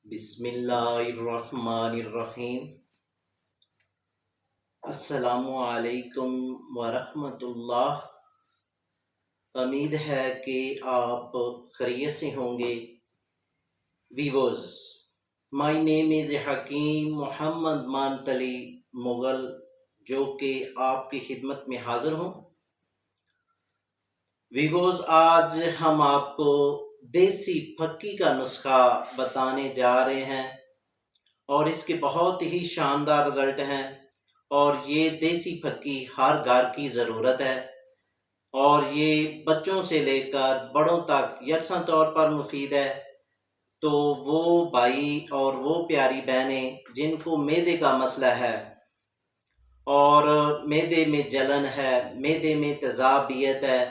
بسم اللہ الرحمن الرحیم۔ السلام علیکم ورحمۃ اللہ۔ امید ہے کہ آپ خیریت سے ہوں گے۔ ویورز، مائی نیم از حکیم محمد مانتلی مغل، جو کہ آپ کی خدمت میں حاضر ہوں۔ ویورز، آج ہم آپ کو دیسی پھکی کا نسخہ بتانے جا رہے ہیں اور اس کے بہت ہی شاندار رزلٹ ہیں، اور یہ دیسی پھکی ہر گھر کی ضرورت ہے، اور یہ بچوں سے لے کر بڑوں تک یکساں طور پر مفید ہے۔ تو وہ بھائی اور وہ پیاری بہنیں جن کو معدے کا مسئلہ ہے اور معدے میں جلن ہے، معدے میں تیزابیت ہے،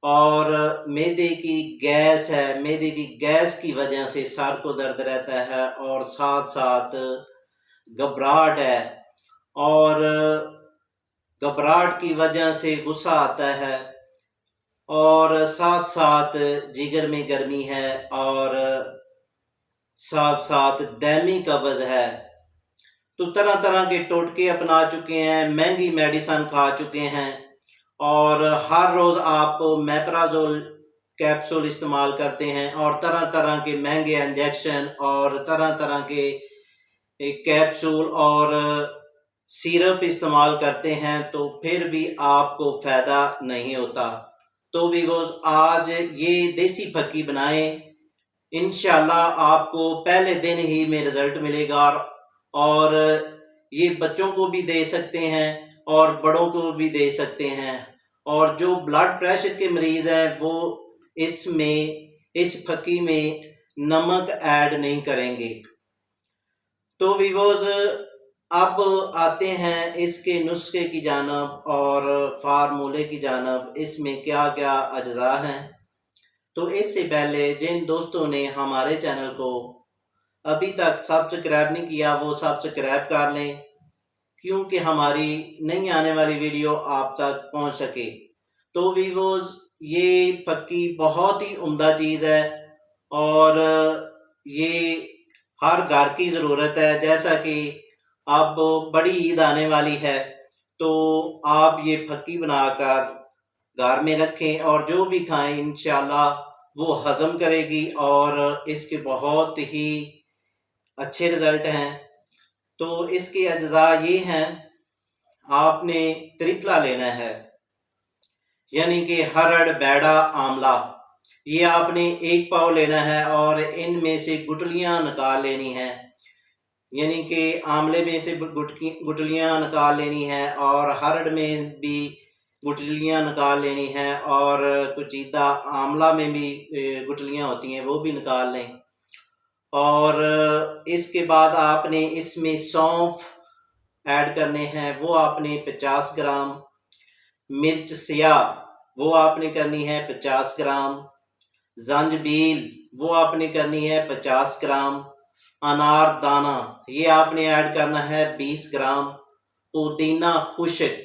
اور معدے کی گیس ہے، معدے کی گیس کی وجہ سے سر کو درد رہتا ہے، اور ساتھ ساتھ گھبراہٹ ہے، اور گھبراہٹ کی وجہ سے غصہ آتا ہے، اور ساتھ ساتھ جگر میں گرمی ہے، اور ساتھ ساتھ دائمی قبض ہے، تو طرح طرح کے ٹوٹکے اپنا چکے ہیں، مہنگی میڈیسن کھا چکے ہیں، اور ہر روز آپ میپرازول کیپسول استعمال کرتے ہیں، اور طرح طرح کے مہنگے انجیکشن اور طرح طرح کے کیپسول اور سیرپ استعمال کرتے ہیں، تو پھر بھی آپ کو فائدہ نہیں ہوتا۔ تو ویورز، آج یہ دیسی پھکی بنائیں، انشاءاللہ آپ کو پہلے دن ہی میں رزلٹ ملے گا، اور یہ بچوں کو بھی دے سکتے ہیں اور بڑوں کو بھی دے سکتے ہیں، اور جو بلڈ پریشر کے مریض ہیں وہ اس پھکی میں نمک ایڈ نہیں کریں گے۔ تو ویورز، اب آتے ہیں اس کے نسخے کی جانب اور فارمولے کی جانب، اس میں کیا کیا اجزاء ہیں۔ تو اس سے پہلے جن دوستوں نے ہمارے چینل کو ابھی تک سبسکرائب نہیں کیا وہ سبسکرائب کر لیں، کیونکہ ہماری نئی آنے والی ویڈیو آپ تک پہنچ سکے۔ تو ویورز، یہ پھکی بہت ہی عمدہ چیز ہے، اور یہ ہر گھر کی ضرورت ہے۔ جیسا کہ اب بڑی عید آنے والی ہے، تو آپ یہ پھکی بنا کر گھر میں رکھیں، اور جو بھی کھائیں انشاءاللہ وہ ہضم کرے گی، اور اس کے بہت ہی اچھے رزلٹ ہیں۔ تو اس کے اجزاء یہ ہیں، آپ نے ترپلا لینا ہے، یعنی کہ ہرڑ، بیڑا، آملہ، یہ آپ نے 1 پاؤ لینا ہے، اور ان میں سے گٹلیاں نکال لینی ہیں، یعنی کہ آملے میں سے گٹلیاں نکال لینی ہیں، اور ہرڑ میں بھی گٹلیاں نکال لینی ہیں، اور کچیدہ آملہ میں بھی گٹلیاں ہوتی ہیں وہ بھی نکال لیں۔ اور اس کے بعد آپ نے اس میں سونف ایڈ کرنے ہیں، وہ آپ نے 50 گرام، مرچ سیاہ وہ آپ نے کرنی ہے 50 گرام، زنجبیل وہ آپ نے کرنی ہے 50 گرام، انار دانہ یہ آپ نے ایڈ کرنا ہے 20 گرام، پودینہ خشک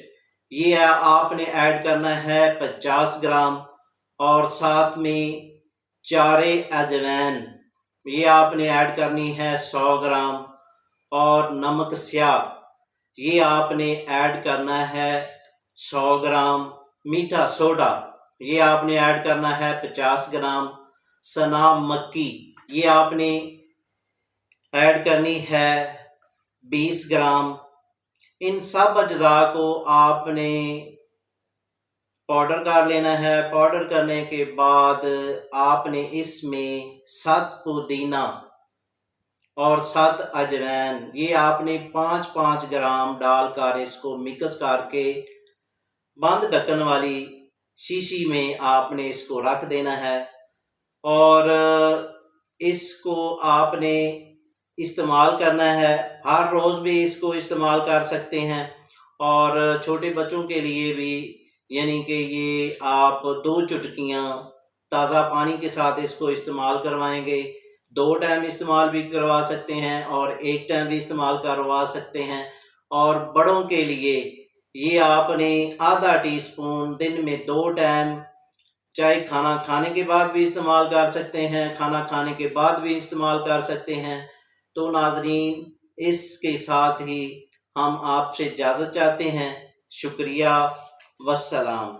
یہ آپ نے ایڈ کرنا ہے 50 گرام، اور ساتھ میں چارے اجوین یہ آپ نے ایڈ کرنی ہے 100 گرام، اور نمک سیاہ یہ آپ نے ایڈ کرنا ہے 100 گرام، میٹھا سوڈا یہ آپ نے ایڈ کرنا ہے 50 گرام، سنا مکی یہ آپ نے ایڈ کرنی ہے 20 گرام۔ ان سب اجزاء کو آپ نے پاؤڈر کر لینا ہے۔ پاؤڈر کرنے کے بعد آپ نے اس میں 7 پودینہ اور 7 اجوین یہ آپ نے 5-5 گرام ڈال کر اس کو مکس کر کے بند ڈھکن والی شیشی میں آپ نے اس کو رکھ دینا ہے، اور اس کو آپ نے استعمال کرنا ہے۔ ہر روز بھی اس کو استعمال کر سکتے ہیں، اور چھوٹے بچوں کے لیے بھی، یعنی کہ یہ آپ 2 چٹکیاں تازہ پانی کے ساتھ اس کو استعمال کروائیں گے، 2 ٹائم استعمال بھی کروا سکتے ہیں اور 1 ٹائم بھی استعمال کروا سکتے ہیں۔ اور بڑوں کے لیے یہ آپ نے آدھا ٹی اسپون دن میں 2 ٹائم چاہے کھانا کھانے کے بعد بھی استعمال کر سکتے ہیں، کھانا کھانے کے بعد بھی استعمال کر سکتے ہیں۔ تو ناظرین، اس کے ساتھ ہی ہم آپ سے اجازت چاہتے ہیں۔ شکریہ، والسلام۔